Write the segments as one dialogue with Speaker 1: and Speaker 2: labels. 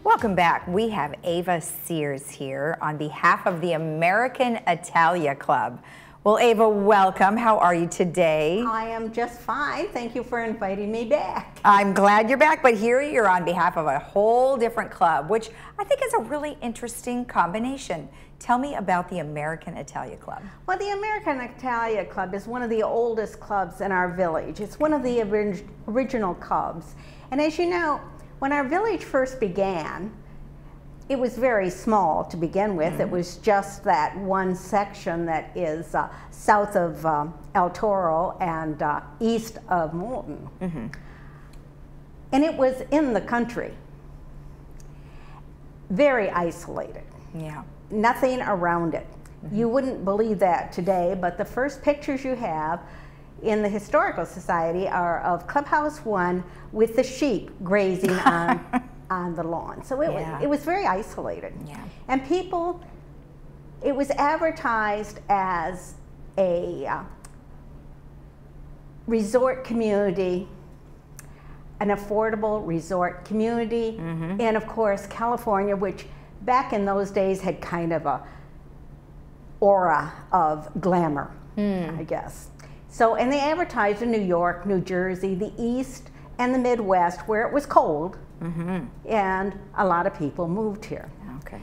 Speaker 1: Welcome back. We have Ava Sears here on behalf of the American Italia Club. Well, Ava, welcome. How are you today?
Speaker 2: I am just fine. Thank you for inviting me back.
Speaker 1: I'm glad you're back, but here you're on behalf of a whole different club, which I think is a really interesting combination. Tell me about the American Italia Club.
Speaker 2: Well, the American Italia Club is one of the oldest clubs in our village. It's one of the original clubs. And as you know, when our village first began, it was very small to begin with. Mm-hmm. It was just that one section that is south of El Toro and east of Moulton. Mm-hmm. And it was in the country, very isolated.
Speaker 1: Yeah.
Speaker 2: Nothing around it. Mm-hmm. You wouldn't believe that today, but the first pictures you have in the Historical Society are of Clubhouse 1 with the sheep grazing on the lawn. So it was very isolated.
Speaker 1: Yeah.
Speaker 2: And people, it was advertised as a resort community, an affordable resort community, mm-hmm. and of course California, which back in those days had kind of a aura of glamour, I guess. So, and they advertised in New York, New Jersey, the East, and the Midwest, where it was cold, mm-hmm. and a lot of people moved here.
Speaker 1: Okay.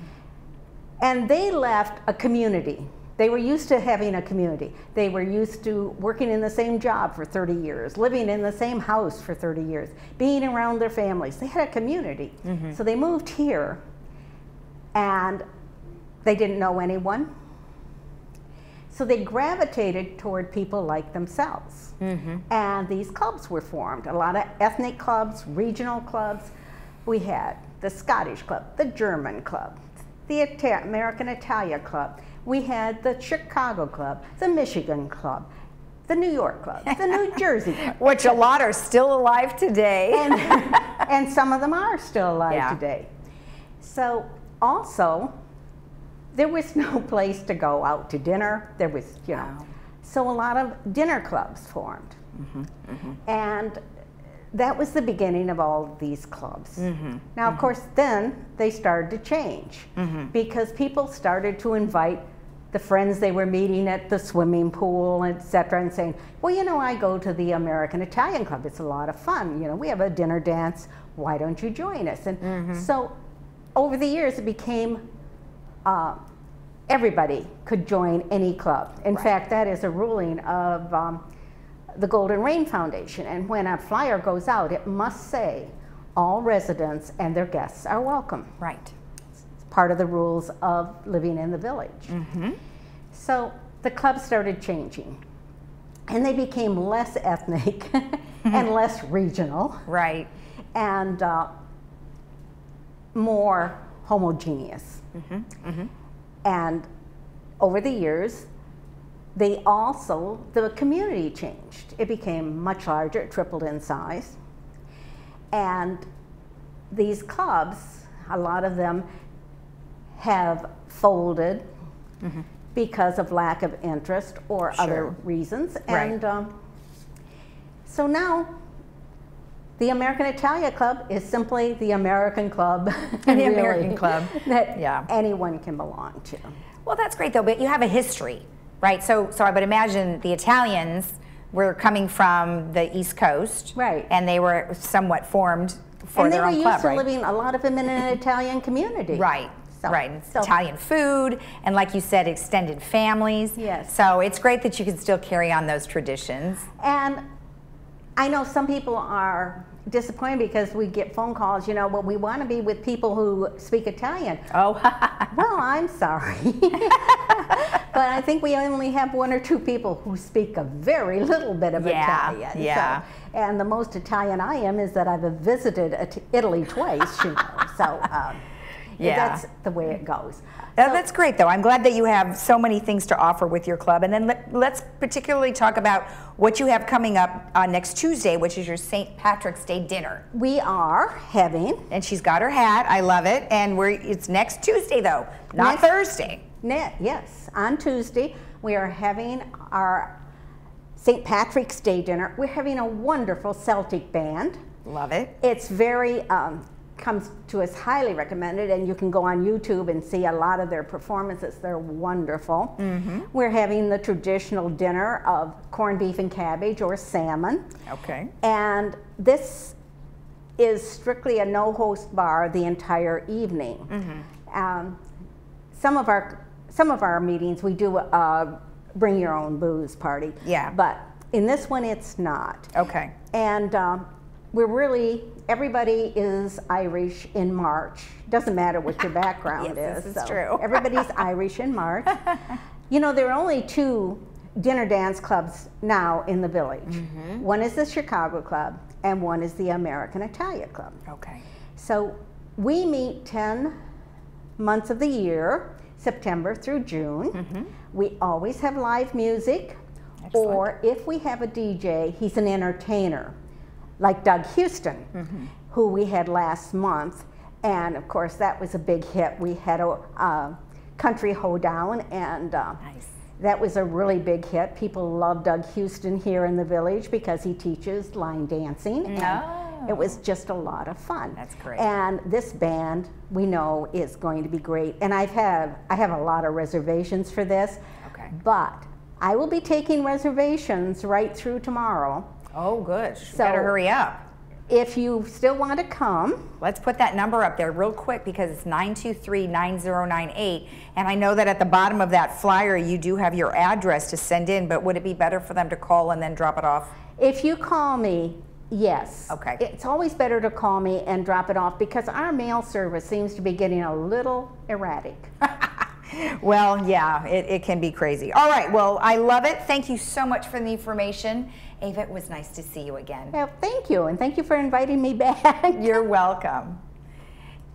Speaker 2: And they left a community. They were used to having a community. They were used to working in the same job for 30 years, living in the same house for 30 years, being around their families. They had a community. Mm-hmm. So they moved here, and they didn't know anyone. So they gravitated toward people like themselves. Mm-hmm. And these clubs were formed. A lot of ethnic clubs, regional clubs. We had the Scottish Club, the German Club, the American Italia Club. We had the Chicago Club, the Michigan Club, the New York Club, the New Jersey Club.
Speaker 1: Which a lot are still alive today.
Speaker 2: And some of them are still alive today. So also, there was no place to go out to dinner. There was, you know, so a lot of dinner clubs formed. Mm-hmm, mm-hmm. And that was the beginning of all of these clubs. Mm-hmm, now, of course, then they started to change because people started to invite the friends they were meeting at the swimming pool, etc., and saying, well, you know, I go to the American Italian Club. It's a lot of fun. You know, we have a dinner dance. Why don't you join us? And so over the years, it became everybody could join any club. In fact, that is a ruling of the Golden Rain Foundation. And when a flyer goes out, it must say all residents and their guests are welcome.
Speaker 1: Right.
Speaker 2: It's part of the rules of living in the village. Mm-hmm. So the clubs started changing. And they became less ethnic and less regional.
Speaker 1: Right.
Speaker 2: And more homogeneous. Mm-hmm. Mm-hmm. And over the years, the community changed. It became much larger, it tripled in size. And these clubs, a lot of them have folded because of lack of interest or other reasons. And so now, the American Italia Club is simply the American club.
Speaker 1: The American club.
Speaker 2: That anyone can belong to.
Speaker 1: Well, that's great though, but you have a history, right? So I would imagine the Italians were coming from the East Coast.
Speaker 2: Right.
Speaker 1: And they were somewhat formed for their own club, right?
Speaker 2: And they were used to living, a lot of them, in an Italian community.
Speaker 1: Right. Right, and Italian food, and like you said, extended families.
Speaker 2: Yes.
Speaker 1: So it's great that you can still carry on those traditions.
Speaker 2: And I know some people are disappointed because we get phone calls, you know, well, we want to be with people who speak Italian.
Speaker 1: Oh.
Speaker 2: Well, I'm sorry. But I think we only have one or two people who speak a very little bit of Italian.
Speaker 1: Yeah.
Speaker 2: So, and the most Italian I am is that I've visited Italy twice, you know. So that's the way it goes.
Speaker 1: That's great, though. I'm glad that you have so many things to offer with your club. And then let's particularly talk about what you have coming up next Tuesday, which is your St. Patrick's Day dinner.
Speaker 2: We are having.
Speaker 1: And she's got her hat. I love it. And it's next Tuesday, though, not Thursday.
Speaker 2: Yes, on Tuesday, we are having our St. Patrick's Day dinner. We're having a wonderful Celtic band.
Speaker 1: Love it.
Speaker 2: It's very comes to us highly recommended, and you can go on YouTube and see a lot of their performances. They're wonderful. We're having the traditional dinner of corned beef and cabbage or salmon.
Speaker 1: Okay.
Speaker 2: And this is strictly a no-host bar the entire evening. Some of our meetings we do bring your own booze party.
Speaker 1: Yeah.
Speaker 2: But in this one it's not.
Speaker 1: Okay.
Speaker 2: And everybody is Irish in March. Doesn't matter what your background
Speaker 1: Yes,
Speaker 2: is.
Speaker 1: this is true.
Speaker 2: Everybody's Irish in March. You know, there are only 2 dinner dance clubs now in the village. One is the Chicago Club and one is the American Italian Club.
Speaker 1: Okay.
Speaker 2: So we meet 10 months of the year, September through June. We always have live music.
Speaker 1: Excellent.
Speaker 2: Or if we have a DJ, he's an entertainer, like Doug Houston, who we had last month. And of course, that was a big hit. We had a country hoedown, and
Speaker 1: Nice.
Speaker 2: that was a really big hit. People love Doug Houston here in the village because he teaches line dancing. And it was just a lot of fun.
Speaker 1: That's great.
Speaker 2: And this band, we know, is going to be great. And I have a lot of reservations for this.
Speaker 1: Okay.
Speaker 2: But I will be taking reservations right through tomorrow.
Speaker 1: Oh, good.
Speaker 2: So-
Speaker 1: Better hurry up.
Speaker 2: If you still want to come,
Speaker 1: Let's put that number up there real quick because it's 923-9098. And I know that at the bottom of that flyer you do have your address to send in, but would it be better for them to call and then drop it off?
Speaker 2: if you call me, yes.
Speaker 1: Okay.
Speaker 2: It's always better to call me and drop it off because our mail service seems to be getting a little erratic.
Speaker 1: Well, yeah, it can be crazy. All right, well, I love it. Thank you so much for the information. Ava, it was nice to see you again.
Speaker 2: Well, thank you, and thank you for inviting me back.
Speaker 1: You're welcome.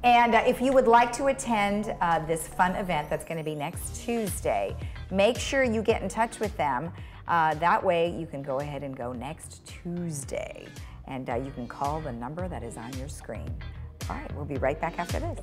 Speaker 1: And if you would like to attend this fun event that's going to be next Tuesday, make sure you get in touch with them. That way you can go ahead and go next Tuesday. And you can call the number that is on your screen. All right, we'll be right back after this.